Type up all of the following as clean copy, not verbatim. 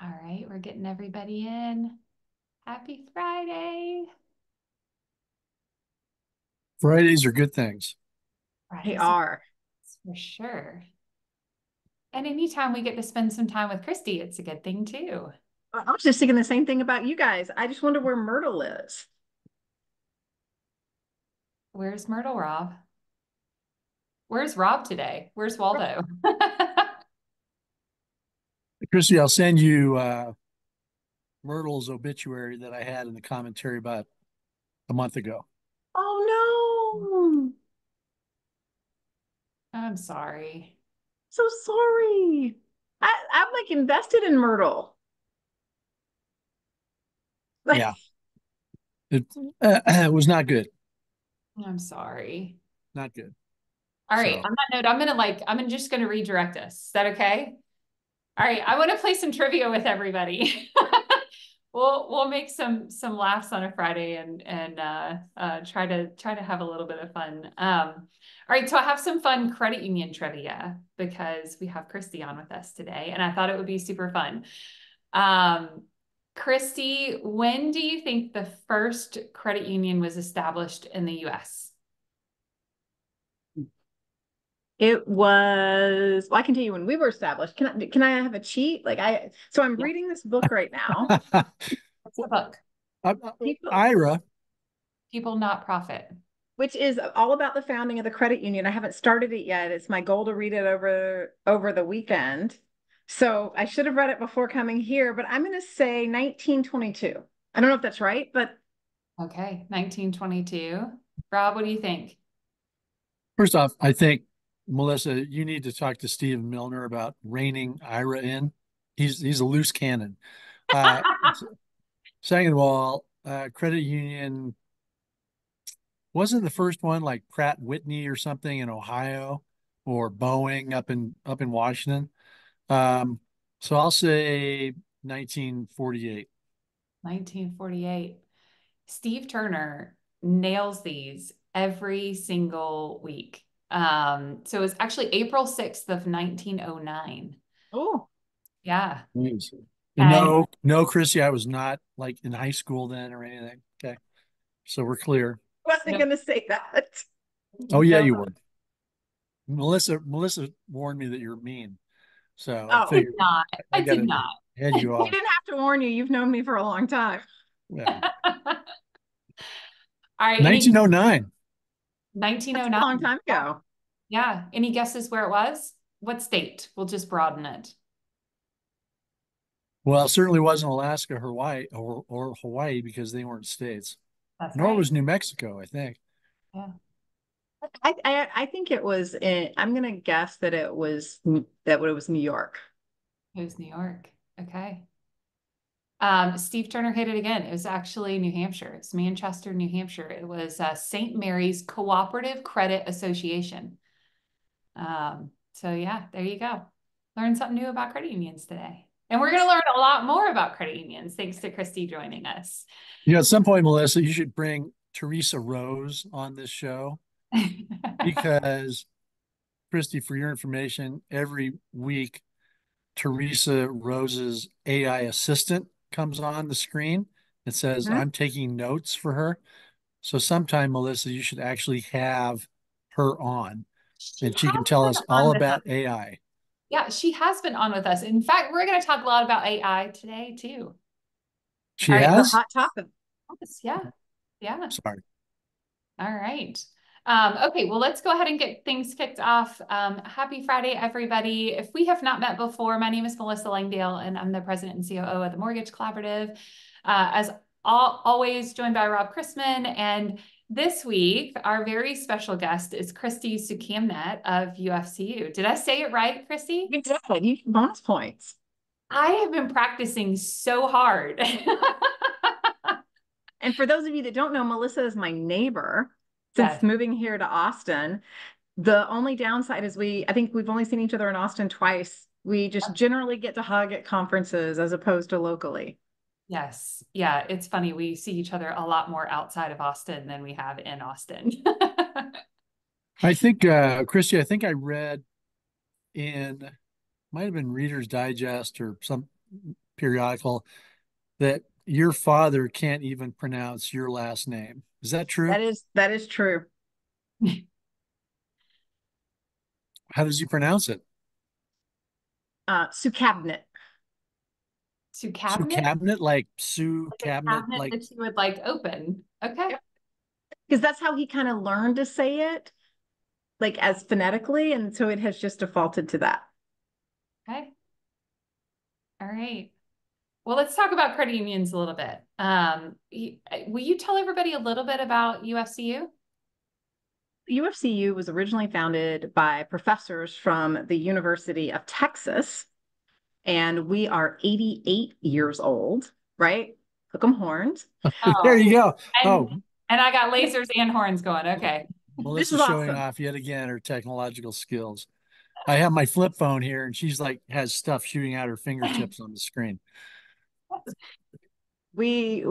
All right, we're getting everybody in. Happy Friday. Fridays are good things. They Fridays are. for sure. And anytime we get to spend some time with Christy, it's a good thing too. I was just thinking the same thing about you guys. I just wonder where Myrtle is. Where's Myrtle Rob? Where's Rob today? Where's Waldo? Christy, I'll send you Myrtle's obituary that I had in the commentary about a month ago. Oh no. I'm sorry. So sorry. I'm like invested in Myrtle. Like, Yeah, it, it was not good. I'm sorry. Not good. All right, So on that note, I'm just gonna redirect us. Is that okay? All right, I want to play some trivia with everybody. We'll make some laughs on a Friday and try to have a little bit of fun. All right, so I have some fun credit union trivia because we have Christy on with us today, and I thought it would be super fun. Um, Christy, when do you think the first credit union was established in the US? it was, well, I can tell you when we were established. Can I have a cheat? So I'm Yeah, reading this book right now. what's the book? People, Ira, People Not Profit. which is all about the founding of the credit union. I haven't started it yet. It's my goal to read it over the weekend. So I should have read it before coming here, but I'm going to say 1922. I don't know if that's right, but Okay, 1922. Rob, what do you think? first off, I think Melissa, you need to talk to Steve Milner about reining Ira in. He's a loose cannon. Uh, Second of all, credit union wasn't the first one like Pratt Whitney or something in Ohio or Boeing up in Washington. Um, so I'll say 1948. 1948. Steve Turner nails these every single week. So it was actually April 6th of 1909. oh, Yeah. Jeez. And And no, Chrissy, I was not like in high school then or anything. Okay, so we're clear. I wasn't no, going to say that. Oh yeah, no, you were. Melissa warned me that you're mean, so I Oh, figured not. I I got did to not. head you he off. didn't have to warn you. You've known me for a long time. Yeah, All right. Any 1909. That's a long 1909. time ago. Yeah. Any guesses where it was? What state? We'll just broaden it. Well, it certainly wasn't Alaska, Hawaii, or Hawaii because they weren't states. That's Nor right. was New Mexico, I think. Yeah. I think it was I'm going to guess that it was New York. It was New York. Okay. Steve Turner hit it again. It was actually New Hampshire. It's Manchester, New Hampshire. It was St. Mary's Cooperative Credit Association. So yeah, there you go. Learn something new about credit unions today. And we're going to learn a lot more about credit unions thanks to Christy joining us. At some point, Melissa, you should bring Teresa Rose on this show because, Christy, for your information, every week Teresa Rose's AI assistant comes on the screen. It says, Mhm. I'm taking notes for her. So sometime, Melissa, you should actually have her on She and she can has tell been us on all with us. about AI. Yeah, she has been on with us. In fact, we're going to talk a lot about AI today too. She All right. It's a has? hot topic. Yeah. Yeah. Sorry. All right. Okay, well, let's go ahead and get things kicked off. Happy Friday, everybody. If we have not met before, my name is Melissa Langdale, and I'm the president and COO of the Mortgage Collaborative. As always, joined by Rob Chrisman. And this week, our very special guest is Christy Soukhamneut of UFCU. Did I say it right, Christy? You did. You get bonus points. I have been practicing so hard. And for those of you that don't know, Melissa is my neighbor since Yes. moving here to Austin. The only downside is I think we've only seen each other in Austin twice. We just generally get to hug at conferences as opposed to locally. Yes. Yeah, it's funny. We see each other a lot more outside of Austin than we have in Austin. I think, Christy, I think I read in, might have been Reader's Digest or periodical that your father can't even pronounce your last name. Is that true? That is true. How does he pronounce it? Soukhamneut. To Sue cabinet? cabinet, like Sue Like a cabinet, cabinet like that you would like open. Okay. Because that's how he kind of learned to say it, like as phonetically. And so it has just defaulted to that. Okay. All right. Well, let's talk about credit unions a little bit. Will you tell everybody a little bit about UFCU? UFCU was originally founded by professors from the University of Texas, and we are 88 years old, right? Hook 'em horns. there you Oh, go. and Oh, and I got lasers and horns going. Okay. This Melissa's is showing awesome. off yet again her technological skills. I have my flip phone here and she's like has stuff shooting out her fingertips on the screen. We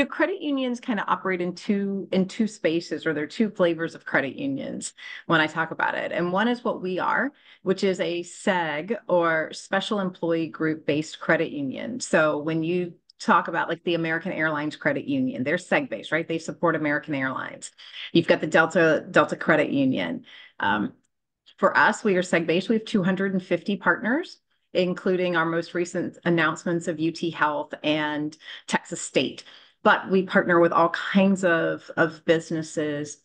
credit unions kind of operate in two spaces, or there are two flavors of credit unions when I talk about it. And one is what we are, which is a SEG, or special employee group based credit union. So when you talk about like the American Airlines Credit Union, they're SEG based, right? They support American Airlines. You've got the Delta Credit Union. For us, we are SEG based. We have 250 partners, including our most recent announcements of UT Health and Texas State. But we partner with all kinds of businesses,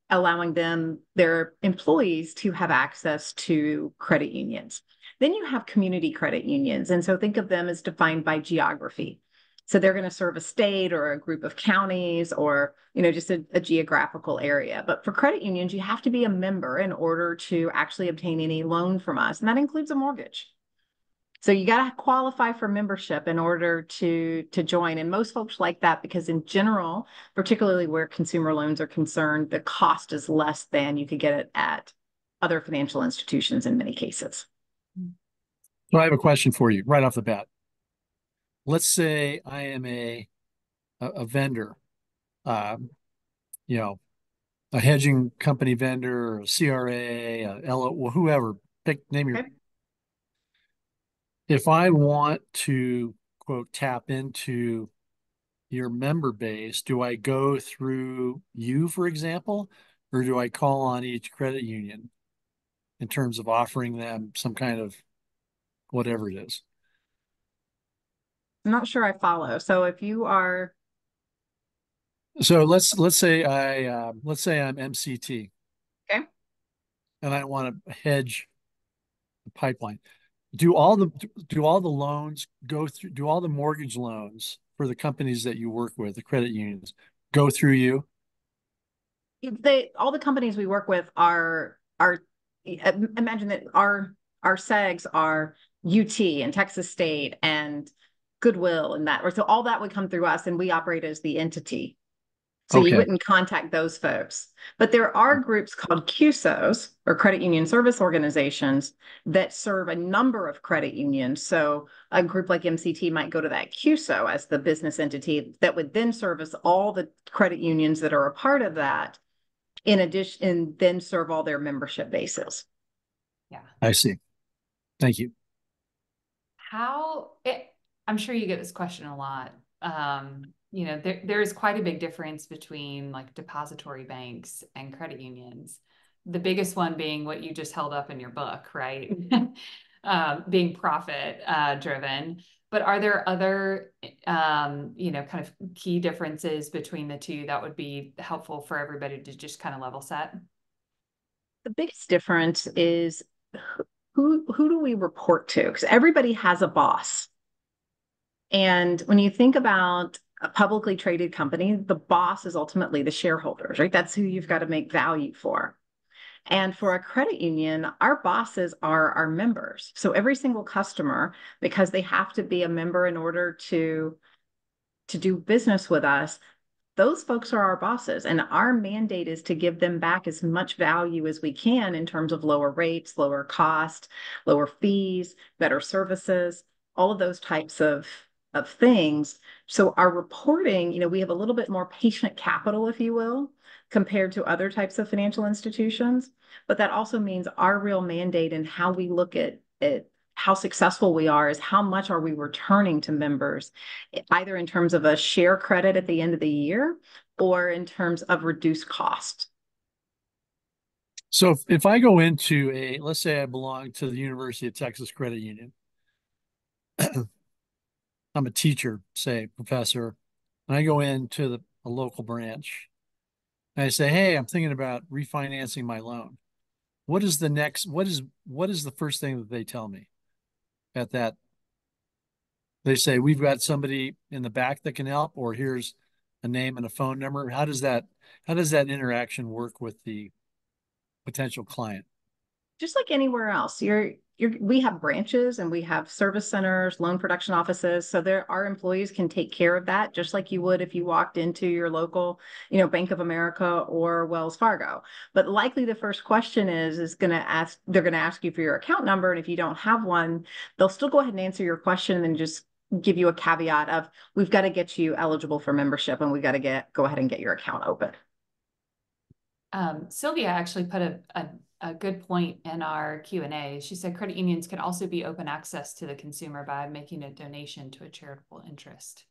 allowing their employees to have access to credit unions. Then you have community credit unions. And so think of them as defined by geography. So they're going to serve a state or a group of counties, or just a geographical area. But for credit unions, you have to be a member in order to actually obtain any loan from us, and that includes a mortgage. So you got to qualify for membership in order to join. And most folks like that because in general, particularly where consumer loans are concerned, the cost is less than you could get it at other financial institutions in many cases. So I have a question for you right off the bat. Let's say I am a vendor, um, you know, a hedging company vendor, a CRA, a LO, whoever, name your. Okay. If I want to quote tap into your member base, do I go through you, for example, or do I call on each credit union in terms of offering them some kind of whatever it is? I'm not sure I follow. So if you are So let's say let's say I'm MCT okay, and I want to hedge the pipeline. Do all the loans go through? Do all the mortgage loans for the companies that you work with, the credit unions, go through you? all the companies we work with are imagine that our SEGs are UT and Texas State and Goodwill and that, so all that would come through us, and we operate as the entity. So you Okay. wouldn't contact those folks. But there are groups called CUSOs, or credit union service organizations, that serve a number of credit unions. So a group like MCT might go to that CUSO as the business entity that would then service all the credit unions that are a part of that, in addition, and then serve all their membership bases. Yeah. I see. Thank you. I'm sure you get this question a lot. There is quite a big difference between like depository banks and credit unions. The biggest one being what you just held up in your book, right? Being profit driven. But are there other, kind of key differences between the two that would be helpful for everybody to just kind of level set? The biggest difference is who do we report to? Because everybody has a boss. And when you think about a publicly traded company, the boss is ultimately the shareholders, right? That's who you've got to make value for. And for a credit union, our bosses are our members. So every single customer, because they have to be a member in order to do business with us, those folks are our bosses. And our mandate is to give them back as much value as we can in terms of lower rates, lower cost, lower fees, better services, all of those types of things. So our reporting, we have a little bit more patient capital, if you will, compared to other types of financial institutions. But that also means our real mandate and how we look at how successful we are is how much are we returning to members, either in terms of a share credit at the end of the year or in terms of reduced cost. So if I go into let's say I belong to the University of Texas Credit Union, I'm a teacher, say professor, and I go into a local branch and I say, hey, I'm thinking about refinancing my loan. What is the first thing that they tell me at that? They say, we've got somebody in the back that can help, or here's a name and a phone number. How does that interaction work with the potential client? Just like anywhere else, we have branches and we have service centers, loan production offices. So our employees can take care of that just like you would if you walked into your local, Bank of America or Wells Fargo. But likely the first question they're going to ask you for your account number. And if you don't have one, they'll still go ahead and answer your question and then just give you a caveat of, we've got to get you eligible for membership and we've got to go ahead and get your account open. Sylvia actually put a good point in our Q&A. She said credit unions can also be open access to the consumer by making a donation to a charitable interest.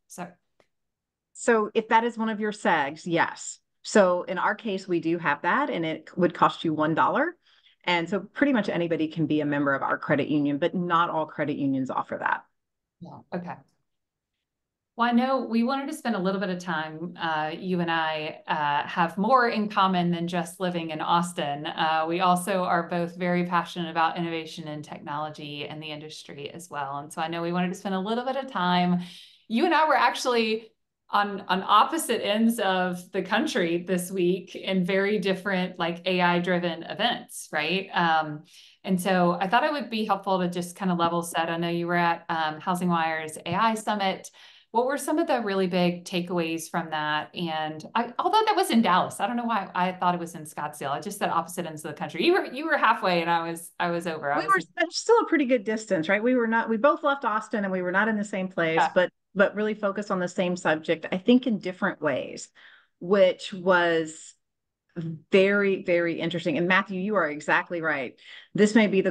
So if that is one of your SEGs, yes. So in our case, we do have that, and it would cost you $1. And so pretty much anybody can be a member of our credit union, but not all credit unions offer that. Yeah. Okay. Well, I know we wanted to spend a little bit of time. You and I have more in common than just living in Austin. We also are both very passionate about innovation and technology in the industry as well. And so I know we wanted to spend a little bit of time. You and I were actually on opposite ends of the country this week in very different like AI-driven events, right? And so I thought it would be helpful to just kind of level set. I know you were at HousingWire's AI Summit. What were some of the really big takeaways from that? And although that was in Dallas, I don't know why I thought it was in Scottsdale. I just said opposite ends of the country. You were halfway, and I was over. We were still a pretty good distance, right? We both left Austin, and we were not in the same place, yeah. but really focused on the same subject. I think in different ways, which was very, very interesting. And Matthew, you are exactly right. This may be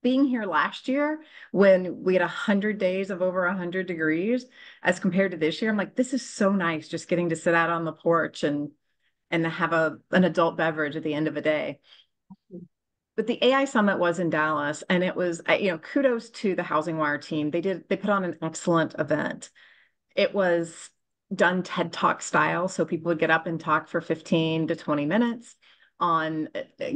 being here last year when we had 100 days of over 100 degrees as compared to this year. I'm like, this is so nice just getting to sit out on the porch and have an adult beverage at the end of a day. But the AI Summit was in Dallas, and it was, kudos to the HousingWire team. They put on an excellent event. It was done TED Talk style. So people would get up and talk for 15 to 20 minutes on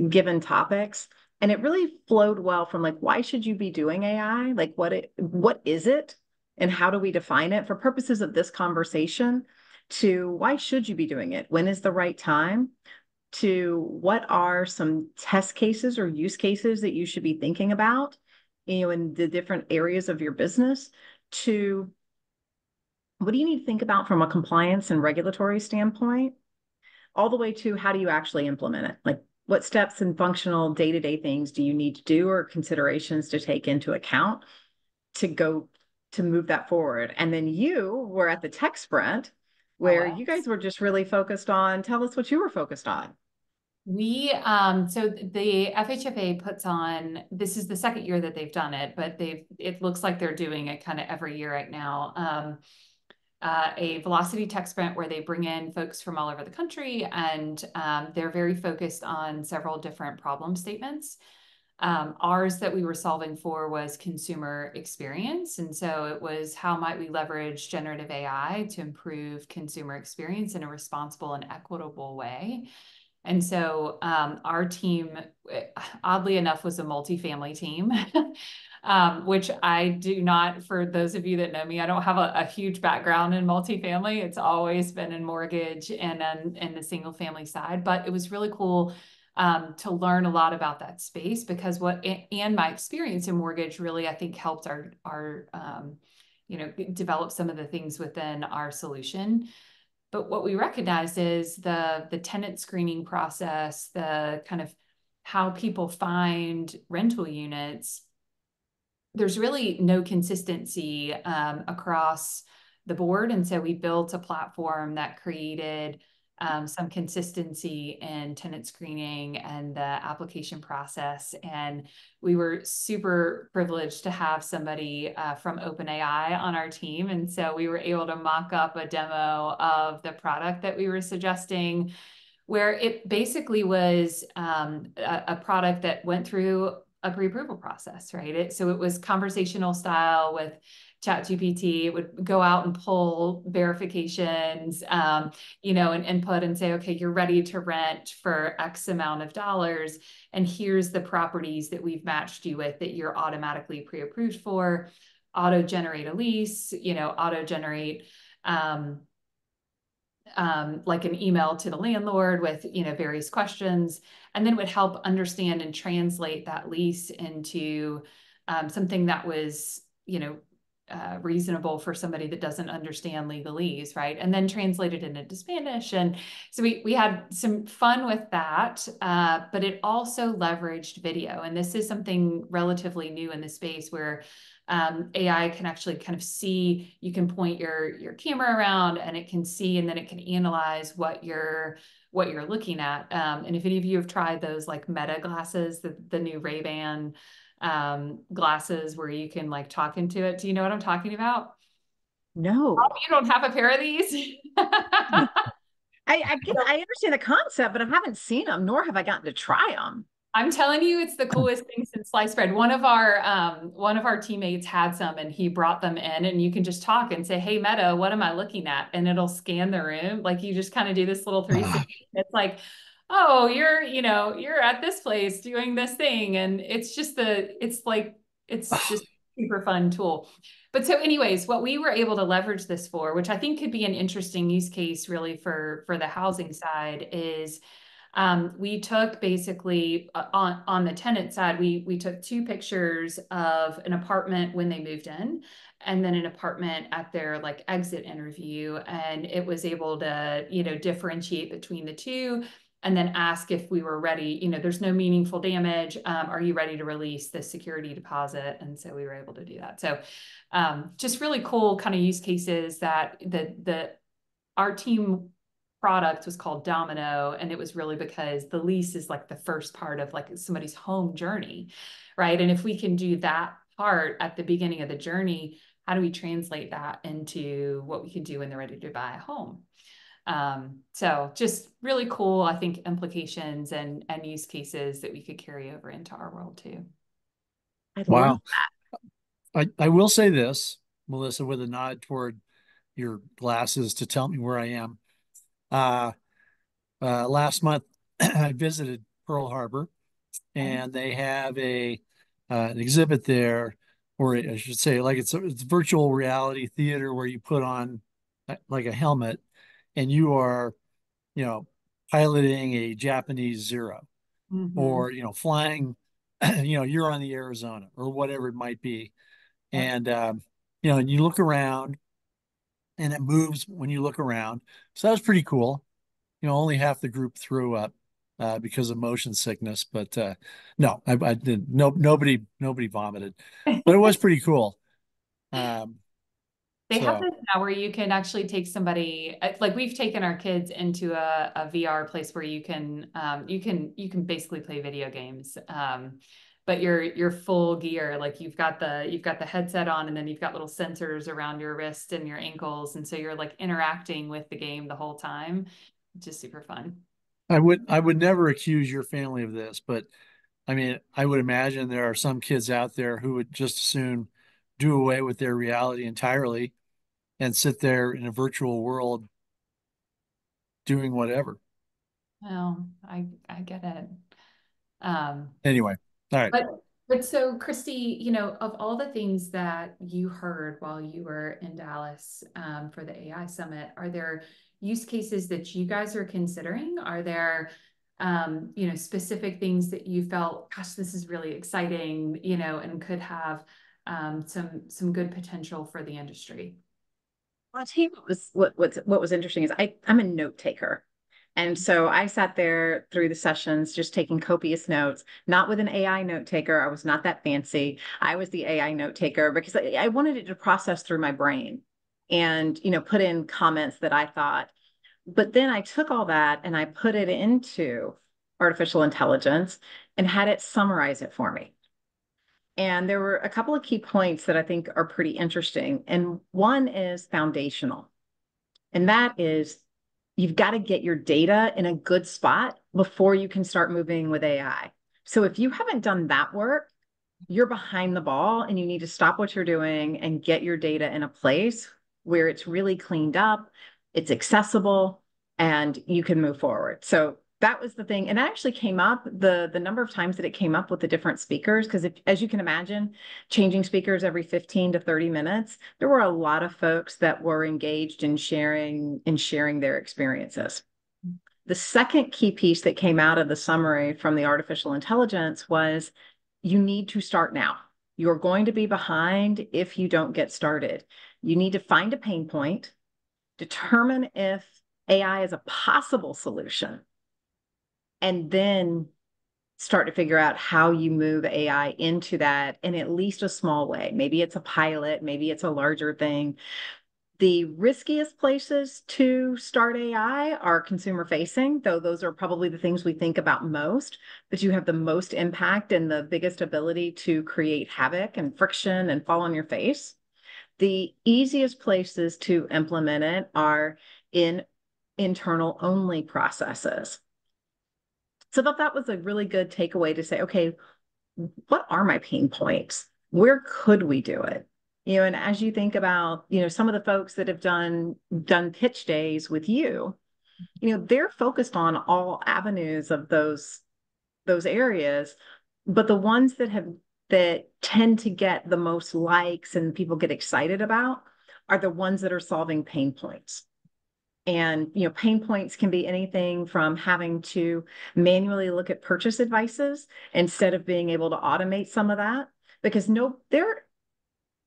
given topics. And it really flowed well from like, why should you be doing AI? Like, what is it? And how do we define it for purposes of this conversation, to why should you be doing it? When is the right time? To what are some test cases or use cases that you should be thinking about, in the different areas of your business, to what do you need to think about from a compliance and regulatory standpoint, all the way to how do you actually implement it? Like, what steps and functional day-to-day things do you need to do or considerations to take into account to move that forward? And then you were at the tech sprint where you guys were just really focused on, tell us what you were focused on. So the FHFA puts on, this is the second year that they've done it, but it looks like they're doing it kind of every year right now. A velocity tech sprint where they bring in folks from all over the country, and they're very focused on several different problem statements. Ours that we were solving for was consumer experience. And so it was, how might we leverage generative AI to improve consumer experience in a responsible and equitable way? And so our team, oddly enough, was a multifamily team, which I do not, for those of you that know me, I don't have a huge background in multifamily. It's always been in mortgage and in the single family side, but it was really cool to learn a lot about that space, because and my experience in mortgage really, I think, helped our develop some of the things within our solution. But what we recognize is the tenant screening process, the kind of how people find rental units. There's really no consistency across the board. And so we built a platform that created some consistency in tenant screening and the application process. And we were super privileged to have somebody from OpenAI on our team. And so we were able to mock up a demo of the product that we were suggesting, where it basically was a product that went through a pre-approval process, right? So it was conversational style with ChatGPT. It would go out and pull verifications, and input and say, okay, you're ready to rent for X amount of dollars. And here's the properties that we've matched you with that you're automatically pre-approved for. Auto-generate a lease, auto-generate like an email to the landlord with, various questions, and then would help understand and translate that lease into something that was, reasonable for somebody that doesn't understand legalese, right? And then translate it into Spanish. And so we had some fun with that, but it also leveraged video. And this is something relatively new in the space where AI can actually kind of see, you can point your camera around and it can see, and then it can analyze what you're looking at. And if any of you have tried those like Meta glasses, the new Ray-Ban glasses where you can like talk into it. Do you know what I'm talking about? No. Oh, you don't have a pair of these? I understand the concept, but I haven't seen them, nor have I gotten to try them. I'm telling you, it's the coolest thing since sliced bread. One of our teammates had some, and he brought them in, and you can just talk and say, "Hey, Meta, what am I looking at?" And it'll scan the room. Like you just kind of do this little 360. It's like, oh, you're at this place doing this thing. And it's just super fun tool. But so anyways, what we were able to leverage this for, which I think could be an interesting use case really for the housing side, is we took basically on the tenant side, we took 2 pictures of an apartment when they moved in, and then an apartment at their like exit interview, and it was able to differentiate between the two, and then ask if we were ready. There's no meaningful damage. Are you ready to release the security deposit? And so we were able to do that. So just really cool kind of use cases that our team product was called Domino, and it was really because the lease is like the first part of like somebody's home journey, right? And if we can do that part at the beginning of the journey, how do we translate that into what we can do when they're ready to buy a home? So just really cool, I think, implications and use cases that we could carry over into our world too. Wow. I will say this, Melissa, with a nod toward your glasses to tell me where I am. Last month, I visited Pearl Harbor, and they have an exhibit there, or I should say, like it's virtual reality theater where you put on like a helmet, and you are, piloting a Japanese Zero, or flying, you're on the Arizona or whatever it might be, and and you look around, and it moves when you look around. So that was pretty cool. Only half the group threw up because of motion sickness, but no, I didn't. No, nobody vomited, but it was pretty cool. They have this now where you can actually take somebody, like we've taken our kids into a VR place where you can basically play video games. But your full gear, like you've got the headset on, and then you've got little sensors around your wrist and your ankles, and so you're like interacting with the game the whole time, which is super fun. I would never accuse your family of this, but I mean, I would imagine there are some kids out there who would just as soon do away with their reality entirely and sit there in a virtual world doing whatever. Well, I get it. Anyway, all right. But so Christy, of all the things that you heard while you were in Dallas for the AI Summit, are there use cases that you guys are considering? Are there specific things that you felt, gosh, this is really exciting, and could have some good potential for the industry? Well, I'll tell you what was interesting is I'm a note taker. And so I sat there through the sessions just taking copious notes, not with an AI note taker. I was not that fancy. I was the AI note taker because I wanted it to process through my brain and, put in comments that I thought But then I took all that and I put it into artificial intelligence and had it summarize it for me. And there were a couple of key points that I think are pretty interesting. And one is foundational. And that is you've got to get your data in a good spot before you can start moving with AI. So if you haven't done that work, you're behind the ball and you need to stop what you're doing and get your data in a place where it's really cleaned up, it's accessible, and you can move forward. So that was the thing. And it actually came up the number of times that it came up with the different speakers, because as you can imagine, changing speakers every 15 to 30 minutes, there were a lot of folks that were engaged in sharing their experiences. The second key piece that came out of the summary from the artificial intelligence was you need to start now. You're going to be behind if you don't get started. You need to find a pain point, determine if AI is a possible solution, and then start to figure out how you move AI into that in at least a small way. Maybe it's a pilot, maybe it's a larger thing. The riskiest places to start AI are consumer facing, though those are probably the things we think about most, but you have the most impact and the biggest ability to create havoc and friction and fall on your face. The easiest places to implement it are in internal only processes. So I thought that was a really good takeaway to say, okay, what are my pain points? Where could we do it? And as you think about, some of the folks that have done pitch days with you, they're focused on all avenues of those areas, but the ones that tend to get the most likes and people get excited about are the ones that are solving pain points. And, pain points can be anything from having to manually look at purchase advices instead of being able to automate some of that, because there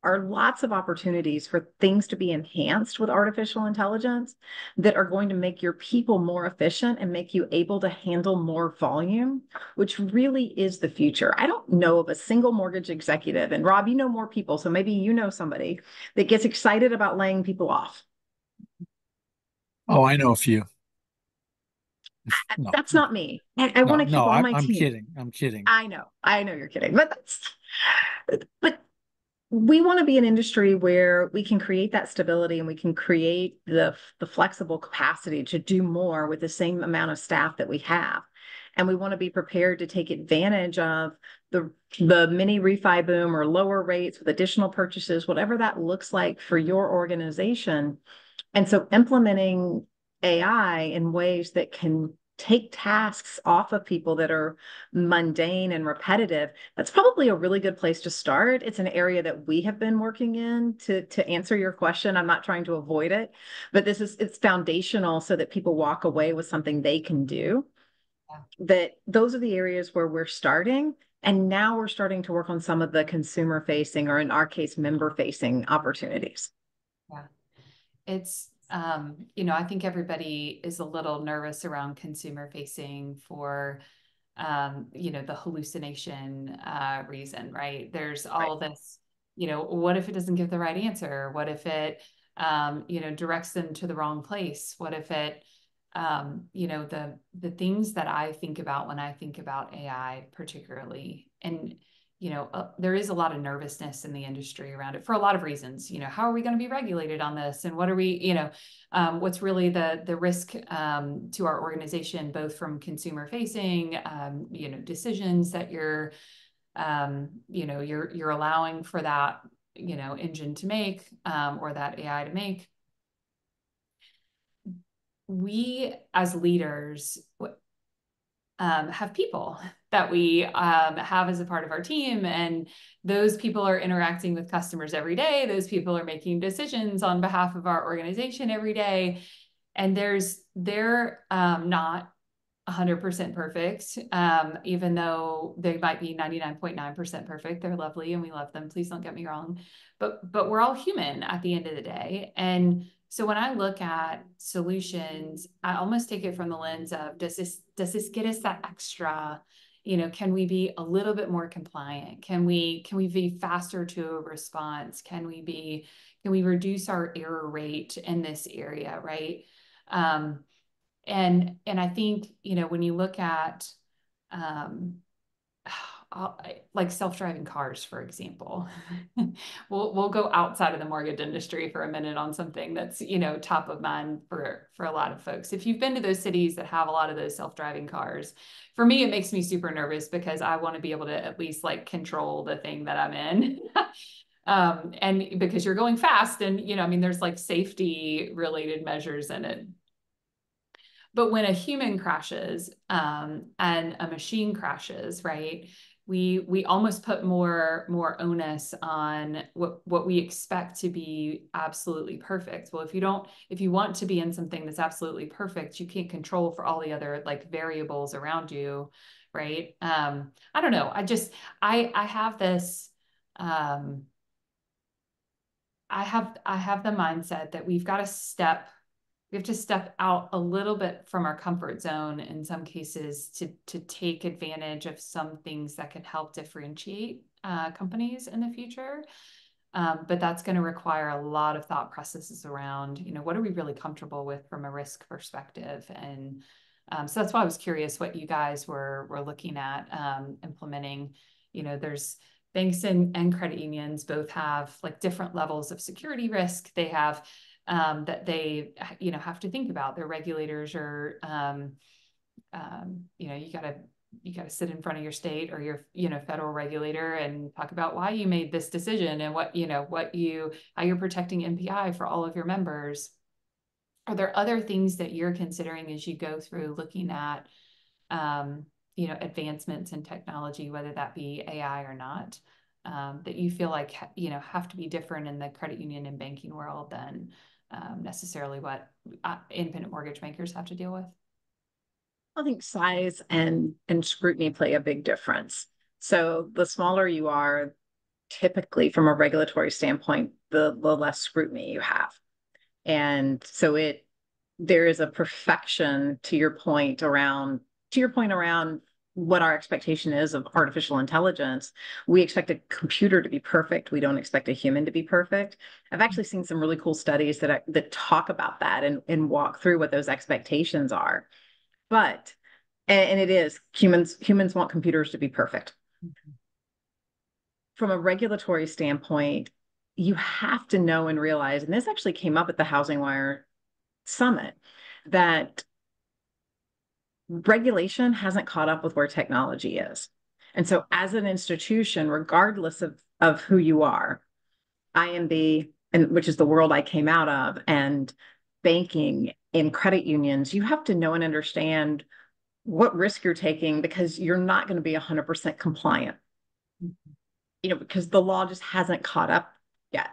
are lots of opportunities for things to be enhanced with artificial intelligence that are going to make your people more efficient and make you able to handle more volume, which really is the future. I don't know of a single mortgage executive, and Rob, you know more people, so maybe you know somebody that gets excited about laying people off. Oh, I know a few. No, That's not me. I want to keep all my I'm team. kidding. I'm kidding. I know you're kidding, but we want to be an industry where we can create that stability and we can create the flexible capacity to do more with the same amount of staff that we have. And we want to be prepared to take advantage of the mini refi boom or lower rates with additional purchases, whatever that looks like for your organization. And so implementing AI in ways that can take tasks off of people that are mundane and repetitive, that's probably a really good place to start. It's an area that we have been working in to answer your question. I'm not trying to avoid it, but it's foundational so that people walk away with something they can do. Yeah. That those are the areas where we're starting. And now we're starting to work on some of the consumer facing, or in our case, member facing opportunities. Yeah. It's, I think everybody is a little nervous around consumer facing for, the hallucination reason, right? There's all this, what if it doesn't give the right answer? What if it, directs them to the wrong place? What if it, the things that I think about when I think about AI particularly, and there is a lot of nervousness in the industry around it for a lot of reasons. How are we going to be regulated on this? And what are we, what's really the risk to our organization, both from consumer facing, decisions that you're allowing for that, engine to make, or that AI to make. We as leaders have people that we have as a part of our team, and those people are interacting with customers every day. Those people are making decisions on behalf of our organization every day, and they're not 100% perfect, even though they might be 99.9% perfect. They're lovely and we love them. Please don't get me wrong, but we're all human at the end of the day. And so when I look at solutions, I almost take it from the lens of, does this get us that extra, can we be a little bit more compliant? Can we be faster to a response? Can we reduce our error rate in this area, right? And I think, when you look at um, like self-driving cars, for example, we'll go outside of the mortgage industry for a minute on something that's, top of mind for a lot of folks. If you've been to those cities that have a lot of those self-driving cars, for me, it makes me super nervous because I want to be able to at least like control the thing that I'm in. And because you're going fast and, there's like safety related measures in it. But when a human crashes and a machine crashes, right? We almost put more onus on what we expect to be absolutely perfect. Well, if you want to be in something that's absolutely perfect, you can't control for all the other like variables around you, right? I don't know. I have this. I have the mindset that we have to step out a little bit from our comfort zone in some cases to take advantage of some things that can help differentiate companies in the future. But that's going to require a lot of thought processes around, what are we really comfortable with from a risk perspective? And so that's why I was curious what you guys were looking at implementing. There's banks and credit unions both have like different levels of security risk. They have that they, have to think about. Their regulators are, you gotta sit in front of your state or your, federal regulator and talk about why you made this decision and how you're protecting MPI for all of your members. Are there other things that you're considering as you go through looking at, advancements in technology, whether that be AI or not, that you feel like, have to be different in the credit union and banking world than necessarily what independent mortgage bankers have to deal with? I think size and scrutiny play a big difference. So the smaller you are, typically from a regulatory standpoint, the less scrutiny you have. And so there is a perfection to your point around what our expectation is of artificial intelligence. We expect a computer to be perfect. We don't expect a human to be perfect. I've actually seen some really cool studies that talk about that and walk through what those expectations are. But and it is humans want computers to be perfect. Mm-hmm. From a regulatory standpoint, you have to know and realize, and this actually came up at the Housing Wire Summit, that regulation hasn't caught up with where technology is. And so as an institution, regardless of who you are, IMB, and which is the world I came out of, and banking and credit unions, you have to know and understand what risk you're taking because you're not going to be 100% compliant, because the law just hasn't caught up yet.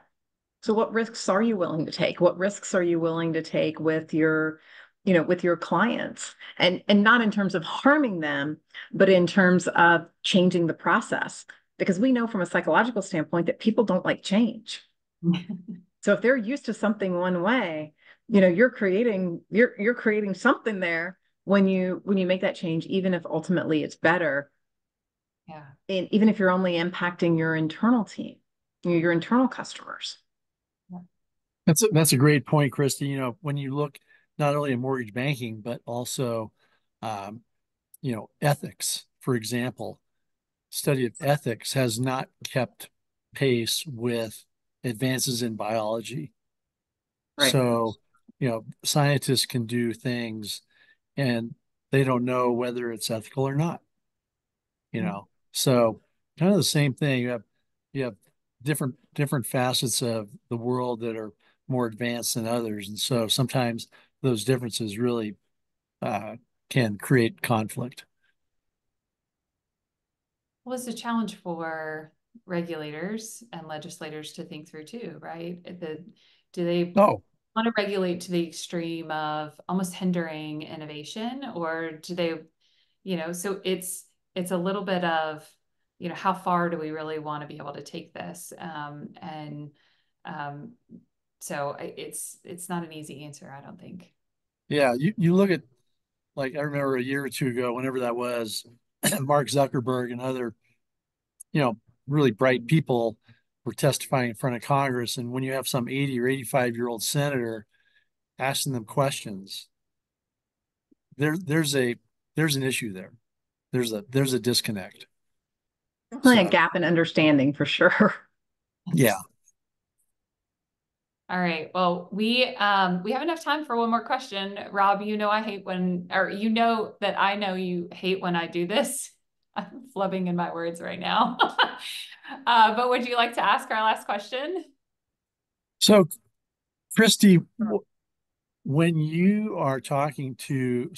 So what risks are you willing to take? What risks are you willing to take with your clients, and not in terms of harming them, but in terms of changing the process, because we know from a psychological standpoint that people don't like change. So if they're used to something one way, you're creating something there when you make that change, even if ultimately it's better. Yeah. And even if you're only impacting your internal team, your internal customers. That's a great point, Christy. When you look not only at mortgage banking, but also, um, ethics, for example, study of ethics has not kept pace with advances in biology. Right. So, scientists can do things and they don't know whether it's ethical or not, So kind of the same thing. You have different facets of the world that are more advanced than others. And so sometimes those differences really can create conflict. Well, it's a challenge for regulators and legislators to think through too, right? Do they Oh, want to regulate to the extreme of almost hindering innovation, or do they, so it's a little bit of, how far do we really want to be able to take this? And so it's not an easy answer, I don't think. yeah. You look at, like, I remember a year or two ago, whenever that was, Mark Zuckerberg and other, really bright people were testifying in front of Congress. And when you have some 80 or 85-year-old senator asking them questions, there's an issue there. There's a disconnect. Definitely a So gap in understanding for sure. yeah. All right. Well, we have enough time for one more question. Rob, you know I hate when, or you know that I know you hate when I do this. I'm flubbing in my words right now. But would you like to ask our last question? So Christy, when you are talking to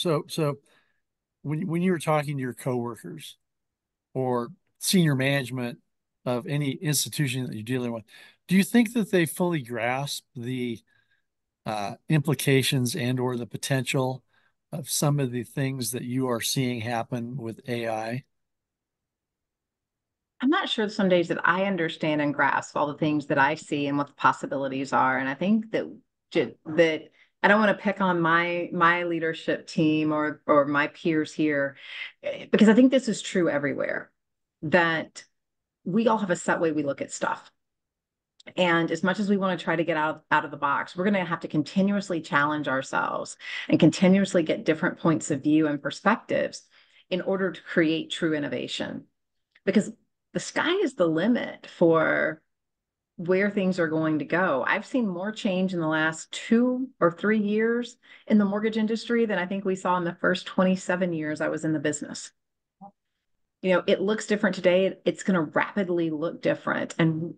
when you were talking to your coworkers or senior management of any institution that you're dealing with, do you think that they fully grasp the implications and or the potential of some of the things that you are seeing happen with AI? I'm not sure some days that I understand and grasp all the things that I see and what the possibilities are. And I think that that I don't want to pick on my leadership team or my peers here, because I think this is true everywhere, that we all have a set way we look at stuff. And as much as we want to try to get out of the box, we're going to have to continuously challenge ourselves and continuously get different points of view and perspectives in order to create true innovation. Because the sky is the limit for where things are going to go. I've seen more change in the last 2 or 3 years in the mortgage industry than I think we saw in the first 27 years I was in the business. It looks different today. It's going to rapidly look different. And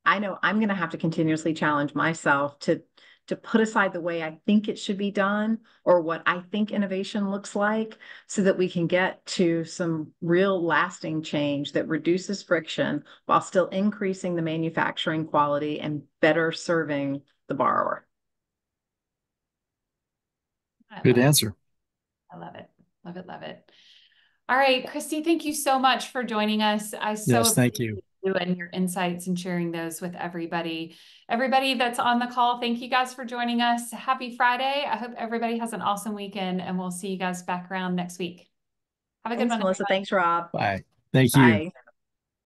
I know I'm going to have to continuously challenge myself to put aside the way I think it should be done or what I think innovation looks like so that we can get to some real lasting change that reduces friction while still increasing the manufacturing quality and better serving the borrower. Good answer. I love it. Love it. Love it. All right, Christy, thank you so much for joining us. I so Yes, thank you. appreciate you and your insights and sharing those with everybody. Everybody that's on the call, thank you guys for joining us. Happy Friday. I hope everybody has an awesome weekend, and we'll see you guys back around next week. Have a good Thanks, one, Melissa. everybody. Thanks, Rob. Bye. Thank you. Bye.